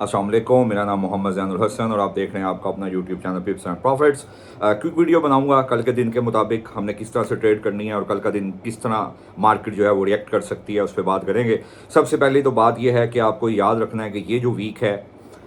अस्सलाम वालेकुम, मेरा नाम मोहम्मद ज़ैनुल हसन और आप देख रहे हैं आपका अपना YouTube channel पिप्स and profits. Quick video बनाऊंगा कल के दिन के मुताबिक हमने किस तरह से ट्रेड करनी है और कल का दिन किस तरह मार्केट जो है वो रिएक्ट कर सकती है, उस पर बात करेंगे। सबसे पहले तो बात यह है कि आपको याद रखना है कि ये जो वीक है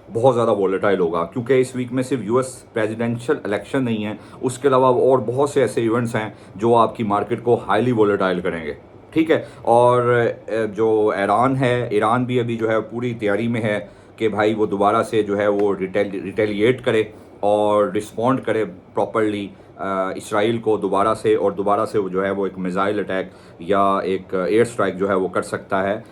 बहुत ज़्यादा वॉलेटाइल होगा, क्योंकि इस वीक में सिर्फ यूएस प्रेसिडेंशियल इलेक्शन नहीं है, उसके अलावा और बहुत से ऐसे इवेंट्स हैं जो आपकी मार्केट को हाईली वॉलेटाइल करेंगे। ठीक है, और जो ईरान है, ईरान भी अभी जो है पूरी तैयारी में है कि भाई वो दोबारा से जो है वो रिटेलिएट करे और रिस्पॉन्ड करे प्रॉपरली इसराइल को दोबारा से, और दोबारा से वो जो है वो एक मिज़ाइल अटैक या एक एयर स्ट्राइक जो है वो कर सकता है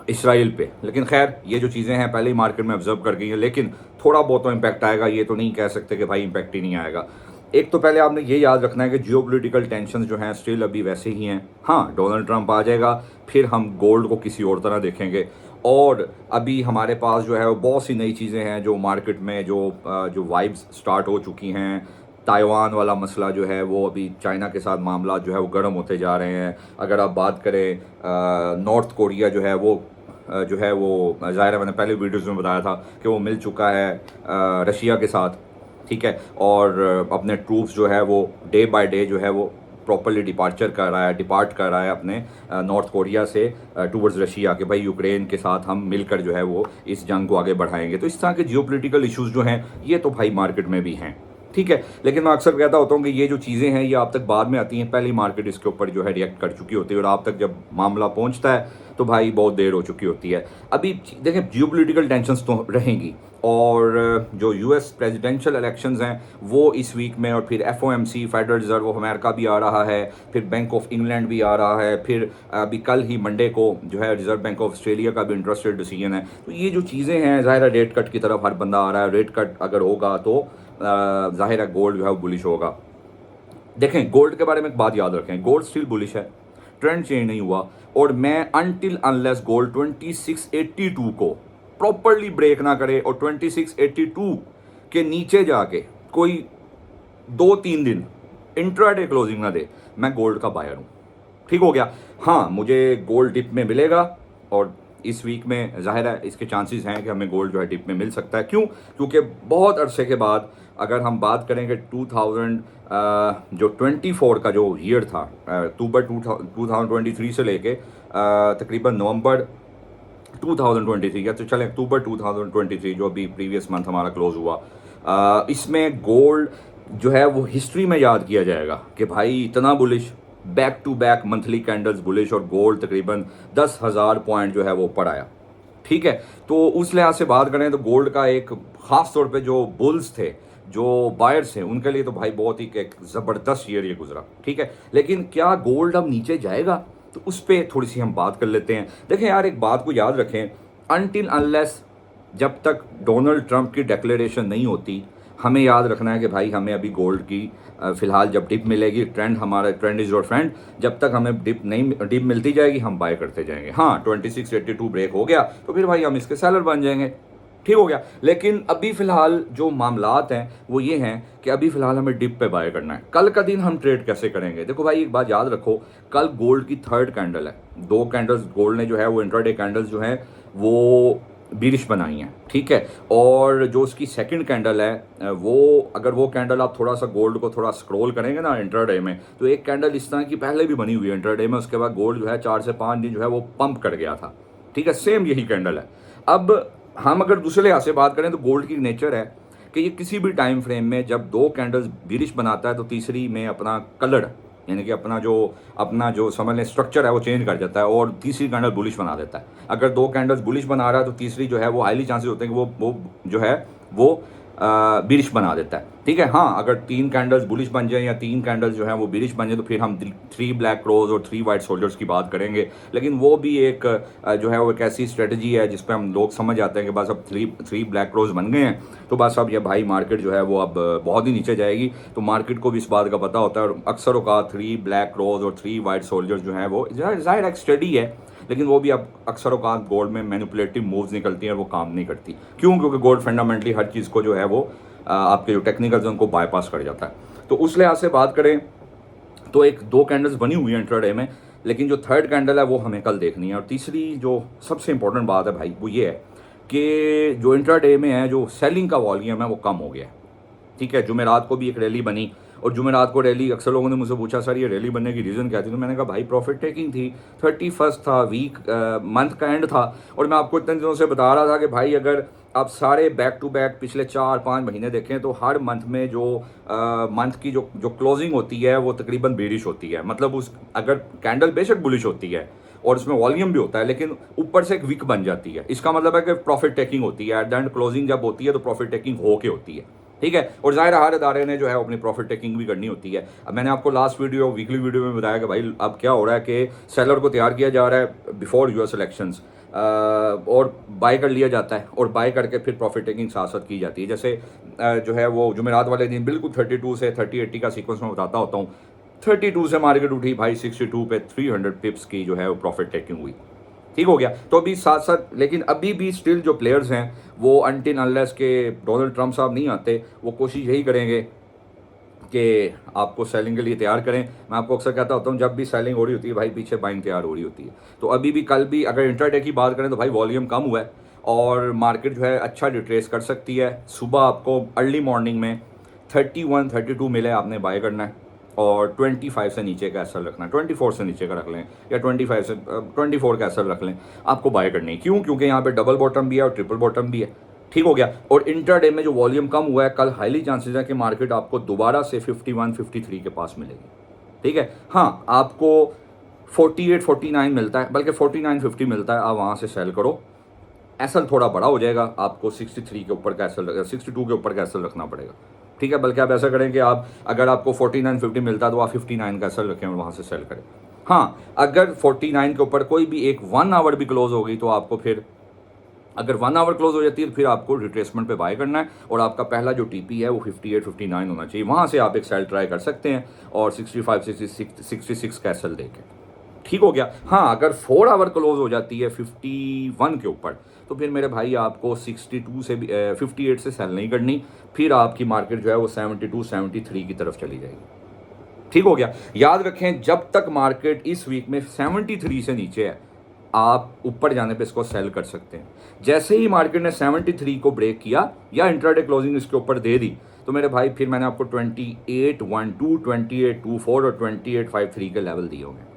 इसराइल पे। लेकिन खैर ये जो चीज़ें हैं पहले ही मार्केट में ऑब्जर्व कर गई हैं, लेकिन थोड़ा बहुत तो इम्पैक्ट आएगा, ये तो नहीं कह सकते कि भाई इम्पैक्ट ही नहीं आएगा। एक तो पहले आपने ये याद रखना है कि जियोपॉलिटिकल टेंशन जो हैं स्टिल अभी वैसे ही हैं। हाँ, डोनाल्ड ट्रंप आ जाएगा, फिर हम गोल्ड को किसी और तरह देखेंगे। और अभी हमारे पास जो है वो बहुत सी नई चीज़ें हैं जो मार्केट में जो वाइब्स स्टार्ट हो चुकी हैं। ताइवान वाला मसला जो है वो अभी चाइना के साथ मामला जो है वो गर्म होते जा रहे हैं। अगर आप बात करें नॉर्थ कोरिया जो है वो ज़ाहिर है मैंने पहले वीडियोज़ में बताया था कि वो मिल चुका है रशिया के साथ। ठीक है, और अपने ट्रूप्स जो है वो डे बाय डे जो है वो प्रॉपरली डिपार्ट कर रहा है अपने नॉर्थ कोरिया से टूवर्ड्स रशिया, कि भाई यूक्रेन के साथ हम मिलकर जो है वो इस जंग को आगे बढ़ाएंगे। तो इस तरह के जियोपॉलिटिकल इश्यूज़ जो हैं ये तो भाई मार्केट में भी हैं। ठीक है, लेकिन मैं अक्सर कहता होता हूँ कि ये जो चीज़ें हैं ये आप तक बाद में आती हैं, पहले मार्केट इसके ऊपर जो है रिएक्ट कर चुकी होती है, और आप तक जब मामला पहुँचता है तो भाई बहुत देर हो चुकी होती है। अभी देखें, जियोपॉलिटिकल टेंशन्स तो रहेंगी, और जो यूएस प्रेसिडेंशियल इलेक्शंस हैं वो इस वीक में, और फिर FOMC federal reserve of America भी आ रहा है, फिर बैंक ऑफ इंग्लैंड भी आ रहा है, फिर अभी कल ही मंडे को जो है रिजर्व बैंक ऑफ ऑस्ट्रेलिया का भी इंटरेस्ट रेट डिसीजन है। तो ये जो चीज़ें हैं ज़ाहिर है रेट कट की तरफ हर बंदा आ रहा है। रेट कट अगर होगा तो ज़ाहिर है गोल्ड जो है वो बुलिश होगा। देखें, गोल्ड के बारे में एक बात याद रखें, गोल्ड स्टिल बुलिश है, ट्रेंड चेंज नहीं हुआ। और मैं अनटिल अनलेस गोल्ड 2682 को प्रॉपरली ब्रेक ना करे और 2682 के नीचे जाके कोई 2-3 दिन इंट्राडे क्लोजिंग ना दे, मैं गोल्ड का बायर हूँ। ठीक हो गया। हाँ, मुझे गोल्ड डिप में मिलेगा, और इस वीक में ज़ाहिर है इसके चांसेस हैं कि हमें गोल्ड जो है डिप में मिल सकता है। क्यों? क्योंकि बहुत अरसे के बाद अगर हम बात करेंगे 2024 का जो ईयर था, अक्टूबर 2023 से लेके तकरीबन नवंबर 2023, या तो चलें अक्टूबर 2023 जो अभी प्रीवियस मंथ हमारा क्लोज हुआ, इसमें गोल्ड जो है वो हिस्ट्री में याद किया जाएगा कि भाई इतना bullish, back to back monthly candles bullish, और गोल्ड तकरीबन 10,000 पॉइंट जो है वो ऊपर आया। ठीक है, तो उस लिहाज से बात करें तो गोल्ड का एक ख़ास तौर पे जो बुल्स थे, जो बायर्स हैं, उनके लिए तो भाई बहुत ही एक ज़बरदस्त ईयर ये गुजरा। ठीक है, लेकिन क्या गोल्ड अब नीचे जाएगा? तो उस पर थोड़ी सी हम बात कर लेते हैं। देखें यार, एक बात को याद रखें, अनटिल अनलेस जब तक डोनाल्ड ट्रंप की डिक्लेरेशन नहीं होती, हमें याद रखना है कि भाई हमें अभी गोल्ड की फ़िलहाल जब डिप मिलेगी, ट्रेंड इज़ योर फ्रेंड, जब तक हमें डिप मिलती जाएगी हम बाय करते जाएंगे। हाँ, 2682 ब्रेक हो गया तो फिर भाई हम इसके सेलर बन जाएंगे। ठीक हो गया। लेकिन अभी फ़िलहाल जो मामलात हैं वो ये हैं कि अभी फ़िलहाल हमें डिप पे बाय करना है। कल का दिन हम ट्रेड कैसे करेंगे? देखो भाई, एक बात याद रखो, कल गोल्ड की थर्ड कैंडल है। 2 कैंडल्स गोल्ड ने जो है वो इंट्राडे कैंडल्स जो हैं वो बीरिश बनाई हैं। ठीक है, और जो उसकी सेकंड कैंडल है वो, अगर वो कैंडल आप थोड़ा सा गोल्ड को थोड़ा स्क्रॉल करेंगे ना इंट्राडे में, तो एक कैंडल इस तरह की पहले भी बनी हुई है इंट्राडे में, उसके बाद गोल्ड जो है 4 से 5 दिन जो है वो पंप कर गया था। ठीक है, सेम यही कैंडल है। अब हम अगर दूसरे लिहाज से बात करें तो गोल्ड की नेचर है कि ये किसी भी टाइम फ्रेम में जब 2 कैंडल्स बीरिश बनाता है तो तीसरी में अपना कलर, यानी कि अपना जो समझ लें स्ट्रक्चर है वो चेंज कर जाता है और तीसरी कैंडल बुलिश बना देता है। अगर 2 कैंडल्स बुलिश बना रहा है तो तीसरी जो है वो हाईली चांसेस होते हैं कि वो जो है वो बीरिश बना देता है। ठीक है, हाँ, अगर 3 कैंडल्स बुलिश बन जाए या 3 कैंडल्स जो है वो बीरिश बन जाए तो फिर हम 3 ब्लैक रोज और 3 वाइट सोल्जर्स की बात करेंगे। लेकिन वो भी एक जो है वो एक ऐसी स्ट्रेटजी है जिस पे हम लोग समझ आते हैं कि बस अब 3 ब्लैक रोज बन गए हैं तो बस अब ये भाई मार्केट जो है वो अब बहुत ही नीचे जाएगी। तो मार्केट को भी इस बात का पता होता है, और अक्सर औकात 3 ब्लैक रोज और 3 वाइट सोल्जर्स जो है वो ज़ाहिर एक स्टडी है, लेकिन वो भी अब अक्सर औकात गोल्ड में मैनिपुलेटिव मूव्स निकलती हैं और वो काम नहीं करती। क्यों? क्योंकि गोल्ड फंडामेंटली हर चीज़ को जो है वो आपके जो टेक्निकल्स हैं उनको बाईपास कर जाता है। तो उस लिहाज से बात करें तो एक 2 कैंडल्स बनी हुई हैं इंट्राडे में, लेकिन जो थर्ड कैंडल है वो हमें कल देखनी है। और तीसरी जो सबसे इंपॉर्टेंट बात है भाई वो ये है कि जो इंट्राडे में है जो सेलिंग का वॉल्यूम है वो कम हो गया है। ठीक है, जुमेरात को भी एक रैली बनी, और जुमेरात को रैली, अक्सर लोगों ने मुझसे पूछा सर ये रैली बनने की रीज़न क्या थी, तो मैंने कहा भाई प्रॉफिट टेकिंग थी, 31 था, वीक मंथ का एंड था। और मैं आपको इतने दिनों से बता रहा था कि भाई अगर आप सारे बैक टू बैक पिछले 4-5 महीने देखें तो हर मंथ में जो मंथ की जो जो क्लोजिंग होती है वो तकरीबन बेरिश होती है। मतलब उस अगर कैंडल बेशक बुलिश होती है और उसमें वॉल्यूम भी होता है, लेकिन ऊपर से एक वीक बन जाती है, इसका मतलब है कि प्रॉफिट टेकिंग होती है। एट द एंड क्लोजिंग जब होती है तो प्रॉफिट टेकिंग होके होती है। ठीक है, और जाहिर हर अदारे ने जो है अपनी प्रॉफिट टेकिंग भी करनी होती है। अब मैंने आपको लास्ट वीडियो वीकली वीडियो में बताया कि भाई अब क्या हो रहा है कि सेलर को तैयार किया जा रहा है बिफोर यूएस इलेक्शंस, और बाय कर लिया जाता है, और बाय करके फिर प्रॉफिट टेकिंग साथ साथ की जाती है। जैसे जो है वो जुमेरात वाले दिन बिल्कुल 32 से 30-80 का सीक्वेंस में बताता होता हूँ। 32 से मार्केट उठी भाई 62 पे 300 पिप्स की जो है वो प्रॉफिट टेकिंग हुई। ठीक हो गया, तो अभी साथ साथ, लेकिन अभी भी स्टिल जो प्लेयर्स हैं वो अनटिल अनलेस के डोनाल्ड ट्रंप साहब नहीं आते, वो कोशिश यही करेंगे कि आपको सेलिंग के लिए तैयार करें। मैं आपको अक्सर कहता होता हूँ जब भी सेलिंग हो रही होती है भाई पीछे बाइंग तैयार हो रही होती है। तो अभी भी कल भी अगर इंट्राडे की बात करें तो भाई वॉल्यूम कम हुआ है और मार्केट जो है अच्छा रिट्रेस कर सकती है। सुबह आपको अर्ली मॉर्निंग में 31-32 मिले, आपने बाय करना है, और 25 से नीचे का एसएल रखना है, 24 से नीचे का रख लें, या 25 से 24 का एसएल रख लें, आपको बाय करनी है। क्यों? क्योंकि यहाँ पे डबल बॉटम भी है और ट्रिपल बॉटम भी है। ठीक हो गया, और इंट्राडे में जो वॉल्यूम कम हुआ है कल हाईली चांसेस है कि मार्केट आपको दोबारा से 51-53 के पास मिलेगी। ठीक है, हाँ आपको 48-49 मिलता है, बल्कि 49-50 मिलता है, आप वहाँ से सेल करो। एसएल थोड़ा बड़ा हो जाएगा, आपको 63 के ऊपर का एसएल, 62 के ऊपर का एसएल रखना पड़ेगा। ठीक है, बल्कि आप ऐसा करें कि आप अगर आपको 49-50 मिलता है तो आप 59 का एसएल रखें और वहाँ से सेल करें। हाँ, अगर 49 के ऊपर कोई भी एक 1 आवर भी क्लोज हो गई तो आपको फिर, अगर 1 आवर क्लोज हो जाती है तो फिर आपको रिट्रेसमेंट पे बाय करना है, और आपका पहला जो टीपी है वो 58-59 होना चाहिए। वहाँ से आप एक सेल ट्राई कर सकते हैं और 65-66 का एसएल देके। ठीक हो गया। हाँ, अगर 4 आवर क्लोज हो जाती है 51 के ऊपर तो फिर मेरे भाई आपको 62 से भी 58 से सेल नहीं करनी, फिर आपकी मार्केट जो है वो 72-73 की तरफ चली जाएगी। ठीक हो गया। याद रखें जब तक मार्केट इस वीक में 73 से नीचे है आप ऊपर जाने पे इसको सेल कर सकते हैं। जैसे ही मार्केट ने 73 को ब्रेक किया या इंट्राडे क्लोजिंग इसके ऊपर दे दी तो मेरे भाई फिर मैंने आपको 2812, 2824 और 2853 के लेवल दिए होंगे।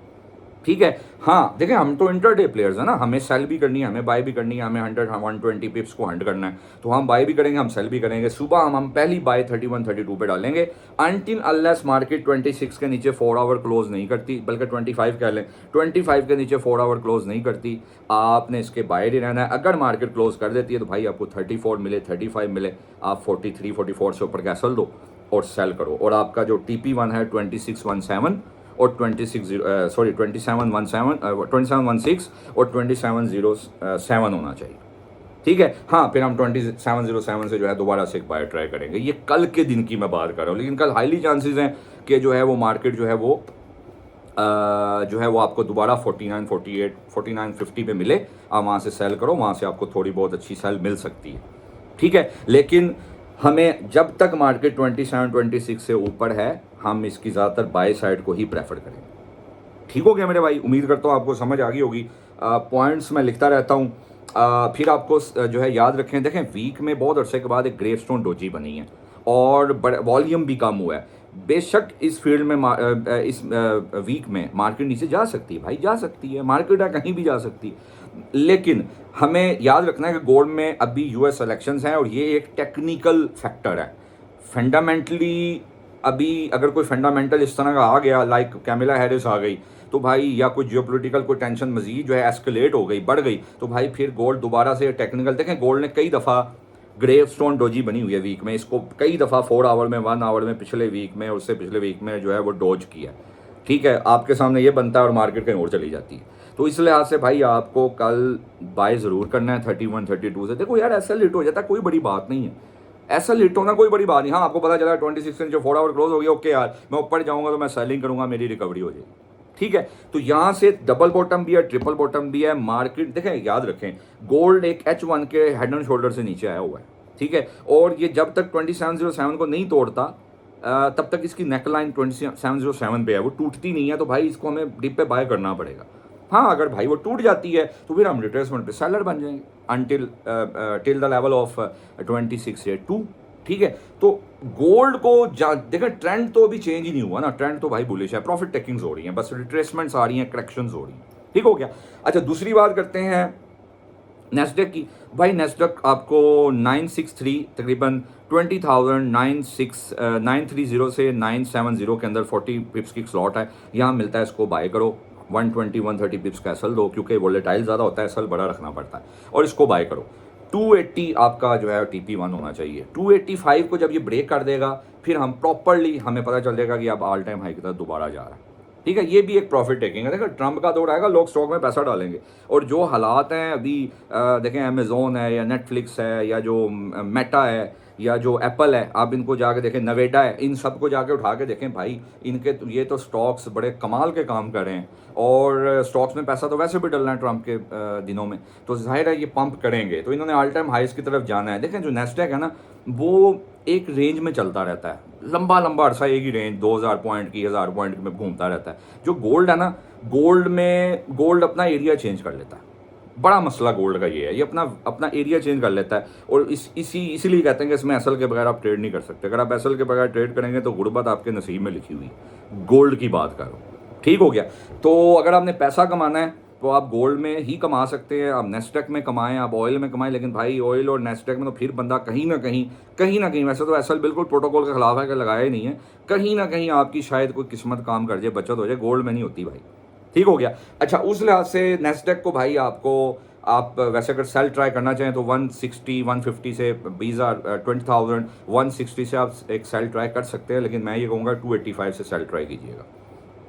ठीक है, हाँ देखिए हम तो इंटरडे प्लेयर्स हैं ना, हमें सेल भी करनी है, हमें बाय भी करनी है, हमें 100-120 पिप्स को हंड करना है, तो हम बाय भी करेंगे, हम सेल भी करेंगे। सुबह हम पहली बाय 31-32 पे डालेंगे अनटिल अनलेस मार्केट 26 के नीचे 4 आवर क्लोज नहीं करती, बल्कि 25 कह लें, 25 के नीचे 4 आवर क्लोज नहीं करती, आपने इसके बाय ही रहना है। अगर मार्केट क्लोज कर देती है तो भाई आपको 34 मिले, 35 मिले, आप 43-44 से ऊपर कैसल दो और सेल करो, और आपका जो TP1 है 2617 और 2716 और 2707 होना चाहिए। ठीक है, हाँ फिर हम 2707 से जो है दोबारा से एक बाय ट्राई करेंगे। ये कल के दिन की मैं बात कर रहा हूँ, लेकिन कल हाईली चांसेस हैं कि जो है वो मार्केट जो है वो आपको दोबारा 49, 48, 49, 50 पे मिले, आप वहाँ से सेल करो, वहाँ से आपको थोड़ी बहुत अच्छी सेल मिल सकती है। ठीक है, लेकिन हमें जब तक मार्केट 27-26 से ऊपर है हम इसकी ज़्यादातर बाय साइड को ही प्रेफर करेंगे। ठीक हो गया मेरे भाई, उम्मीद करता हूँ आपको समझ आ गई होगी। पॉइंट्स मैं लिखता रहता हूँ, फिर आपको जो है याद रखें। देखें वीक में बहुत अरसे के बाद एक ग्रेवस्टोन डोजी बनी है और वॉल्यूम भी कम हुआ है। बेशक इस फील्ड में इस वीक में मार्केट नीचे जा सकती है भाई, जा सकती है, मार्केट है कहीं भी जा सकती है, लेकिन हमें याद रखना है कि गोल्ड में अभी यूएस इलेक्शंस हैं और ये एक टेक्निकल फैक्टर है। फंडामेंटली अभी अगर कोई फंडामेंटल इस तरह का आ गया, लाइक कैमिला हैरिस आ गई, तो भाई या कोई जियोपॉलिटिकल कोई टेंशन मजीद जो है एस्केलेट हो गई, बढ़ गई, तो भाई फिर गोल्ड दोबारा से टेक्निकल, देखें गोल्ड ने कई दफ़ा ग्रेवस्टोन डोजी बनी हुई है वीक में, इसको कई दफ़ा 4 आवर में, 1 आवर में, पिछले वीक में और उससे पिछले वीक में जो है वो डोज किया। ठीक है, आपके सामने ये बनता है और मार्केट कहीं और चली जाती है। तो इस लिहाज से भाई आपको कल बाय ज़रूर करना है 31-32 से। देखो यार ऐसा लेट हो जाता है, कोई बड़ी बात नहीं है, ऐसा लेट होना कोई बड़ी बात नहीं। हाँ आपको पता चला 26 से जो 4 आवर क्लोज हो गया, ओके यार मैं ऊपर जाऊँगा तो मैं सेलिंग करूँगा, मेरी रिकवरी हो जाएगी। ठीक है, तो यहाँ से डबल बॉटम भी है, ट्रिपल बॉटम भी है, मार्केट देखें, याद रखें गोल्ड एक H1 के हेड एंड शोल्डर से नीचे आया हुआ है। ठीक है, और ये जब तक 2707 को नहीं तोड़ता तब तक इसकी नेकलाइन 2707 पे है, वो टूटती नहीं है, तो भाई इसको हमें डिप पे बाय करना पड़ेगा। हाँ, अगर भाई वो टूट जाती है तो फिर हम रिट्रेसमेंट पे सेलर बन जाएंगे until till the level of 2682। ठीक है, तो गोल्ड को देखो, ट्रेंड तो अभी चेंज ही नहीं हुआ ना, ट्रेंड तो भाई बुलिश है, प्रॉफिट टेकिंग्स हो रही हैं, बस रिट्रेसमेंट्स आ रही हैं, करेक्शंस हो रही हैं। ठीक हो गया। अच्छा, दूसरी बात करते हैं नेस्डेक की। भाई नेस्डेक आपको 963 तकरीबन 20,930 से 970 के अंदर 40 पिप्स की स्लॉट है, यहाँ मिलता है, इसको बाय करो। 120-130 पिप्स का एसल दो, क्योंकि वोलेटाइल ज़्यादा होता है, एसल बड़ा रखना पड़ता है, और इसको बाय करो। 280 आपका जो है TP1 होना चाहिए। 285 को जब ये ब्रेक कर देगा, फिर हम प्रॉपरली हमें पता चल जाएगा कि अब ऑल टाइम हाई की तरफ दोबारा जा रहा है। ठीक है, ये भी एक प्रॉफिट टेकिंग है। देखो, ट्रंप का दौर आएगा, लोग स्टॉक में पैसा डालेंगे, और जो हालात हैं अभी, देखें अमेज़ोन है या नेटफ्लिक्स है या जो मेटा है या जो एप्पल है, आप इनको जाके देखें, नवेडा है, इन सब को जाके उठा के देखें भाई, इनके ये तो स्टॉक्स बड़े कमाल के काम कर रहे हैं, और स्टॉक्स में पैसा तो वैसे भी डलना है ट्रंप के दिनों में, तो जाहिर है ये पंप करेंगे, तो इन्होंने ऑल टाइम हाइस की तरफ जाना है। देखें, जो नेस्डेक है ना, वो एक रेंज में चलता रहता है, लंबा लंबा अरसा एक ही रेंज 2000 पॉइंट की, 1000 पॉइंट में घूमता रहता है। जो गोल्ड है ना, गोल्ड अपना एरिया चेंज कर लेता है, बड़ा मसला गोल्ड का ये है, ये अपना एरिया चेंज कर लेता है, और इसीलिए कहते हैं कि इसमें एसल के बगैर आप ट्रेड नहीं कर सकते। अगर आप एसल के बगैर ट्रेड करेंगे तो गुर्बत आपके नसीब में लिखी हुई। गोल्ड की बात करो, ठीक हो गया। तो अगर आपने पैसा कमाना है तो आप गोल्ड में ही कमा सकते हैं, आप नेस्डेक में कमाएं, आप ऑयल में कमाएं, लेकिन भाई ऑयल और नेस्डेक में तो फिर बंदा कहीं ना कहीं, वैसे तो एसल बिल्कुल प्रोटोकॉल के खिलाफ है कि लगाया ही नहीं है, कहीं ना कहीं आपकी शायद कोई किस्मत काम कर जाए, बचत हो जाए, गोल्ड में नहीं होती भाई। ठीक हो गया। अच्छा, उस लिहाज से नेस्डेक को भाई आप वैसे अगर सेल ट्राई करना चाहें तो 160 150 से 20,000 160 से आप एक सेल ट्राई कर सकते हैं, लेकिन मैं ये कहूँगा 285 से सेल ट्राई कीजिएगा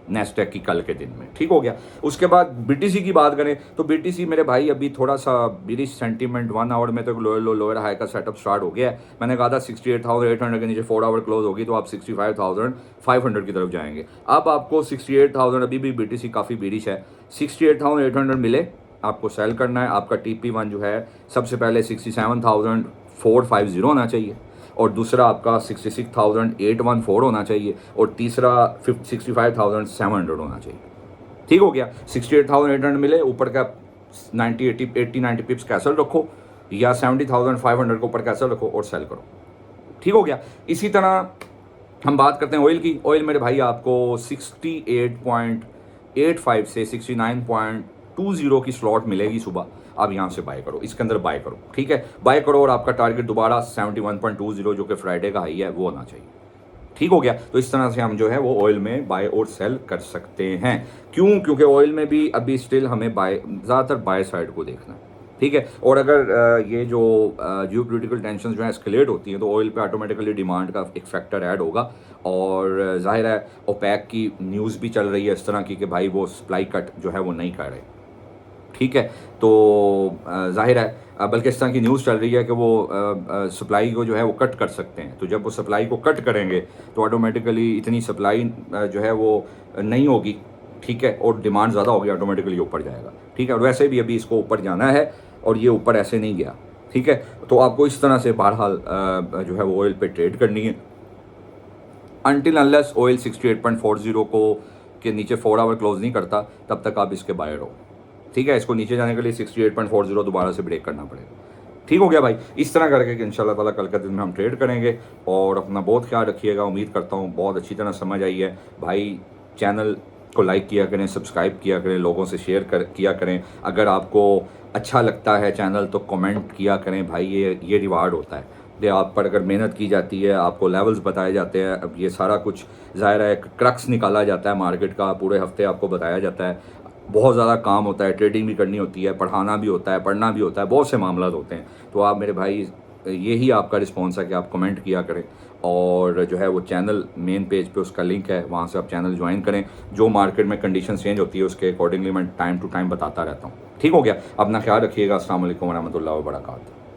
नेस्डेक की कल के दिन में। ठीक हो गया। उसके बाद BTC की बात करें तो BTC मेरे भाई अभी थोड़ा सा बिरिश सेंटीमेंट, 1 आवर में तो लोअर हाई का सेटअप स्टार्ट हो गया है। मैंने कहा था 68,800 के नीचे 4 आवर क्लोज होगी तो आप 65,500 की तरफ जाएंगे। अब आपको 68,000, अभी भी BTC काफ़ी बिरिश है, 68,800 मिले आपको सेल करना है। आपका TP1 जो है सबसे पहले 67,450 होना चाहिए, और दूसरा आपका 66,814 होना चाहिए, और तीसरा 65,700 होना चाहिए। ठीक हो गया। 68,800 मिले, ऊपर का 90 पिप्स कैसल रखो, या 70,500 को ऊपर कैसल रखो और सेल करो। ठीक हो गया। इसी तरह हम बात करते हैं ऑयल की। ऑयल मेरे भाई आपको 68.85 से 69.20 की स्लॉट मिलेगी सुबह, आप यहाँ से बाय करो, इसके अंदर बाय करो। ठीक है, बाय करो, और आपका टारगेट दोबारा 71.20 जो कि फ्राइडे का हाई है वो होना चाहिए। ठीक हो गया। तो इस तरह से हम जो है वो ऑयल में बाय और सेल कर सकते हैं। क्यों? क्योंकि ऑयल में भी अभी स्टिल हमें ज़्यादातर बाय साइड को देखना है। ठीक है, और अगर ये जो जियोपॉलिटिकल टेंशन जो है एस्केलेट होती हैं तो ऑयल पे ऑटोमेटिकली डिमांड का एक फैक्टर ऐड होगा, और जाहिर है ओपेक की न्यूज़ भी चल रही है इस तरह की कि भाई वो सप्लाई कट जो है वो नहीं कर रहे। ठीक है, तो जाहिर है बल्कि इस तरह की न्यूज़ चल रही है कि वो सप्लाई को जो है वो कट कर सकते हैं। तो जब वो सप्लाई को कट करेंगे तो ऑटोमेटिकली इतनी सप्लाई जो है वो नहीं होगी। ठीक है, और डिमांड ज़्यादा होगी, ऑटोमेटिकली ऊपर जाएगा। ठीक है, और वैसे भी अभी इसको ऊपर जाना है और ये ऊपर ऐसे नहीं गया। ठीक है, तो आपको इस तरह से बहरहाल जो है वो ऑयल पे ट्रेड करनी है अनटिल अनलेस ऑयल 68.40 को के नीचे 4 आवर क्लोज नहीं करता, तब तक आप इसके बायर हो। ठीक है, इसको नीचे जाने के लिए 68.40 दोबारा से ब्रेक करना पड़ेगा। ठीक हो गया भाई। इस तरह करके कि इंशाल्लाह ताला कल के दिन में हम ट्रेड करेंगे, और अपना बहुत ख्याल रखिएगा। उम्मीद करता हूँ बहुत अच्छी तरह समझ आई है भाई। चैनल को लाइक किया करें, सब्सक्राइब किया करें, लोगों से शेयर किया करें। अगर आपको अच्छा लगता है चैनल तो कमेंट किया करें भाई, ये रिवार्ड होता है। ये आप पर अगर मेहनत की जाती है, आपको लेवल्स बताए जाते हैं, अब ये सारा कुछ ज़ाहिर है क्रक्स निकाला जाता है मार्केट का, पूरे हफ्ते आपको बताया जाता है। बहुत ज़्यादा काम होता है, ट्रेडिंग भी करनी होती है, पढ़ाना भी होता है, पढ़ना भी होता है, बहुत से मामला होते हैं। तो आप मेरे भाई, यही आपका रिस्पॉन्स है कि आप कमेंट किया करें, और जो है वो चैनल मेन पेज पे उसका लिंक है, वहाँ से आप चैनल ज्वाइन करें। जो मार्केट में कंडीशन चेंज होती है उसके अकॉर्डिंगली मैं टाइम टू टाइम बताता रहता हूँ। ठीक हो गया। अपना ख्याल रखिएगा। अस्सलाम वालेकुम वरहमतुल्लाहि वबरकातुहू।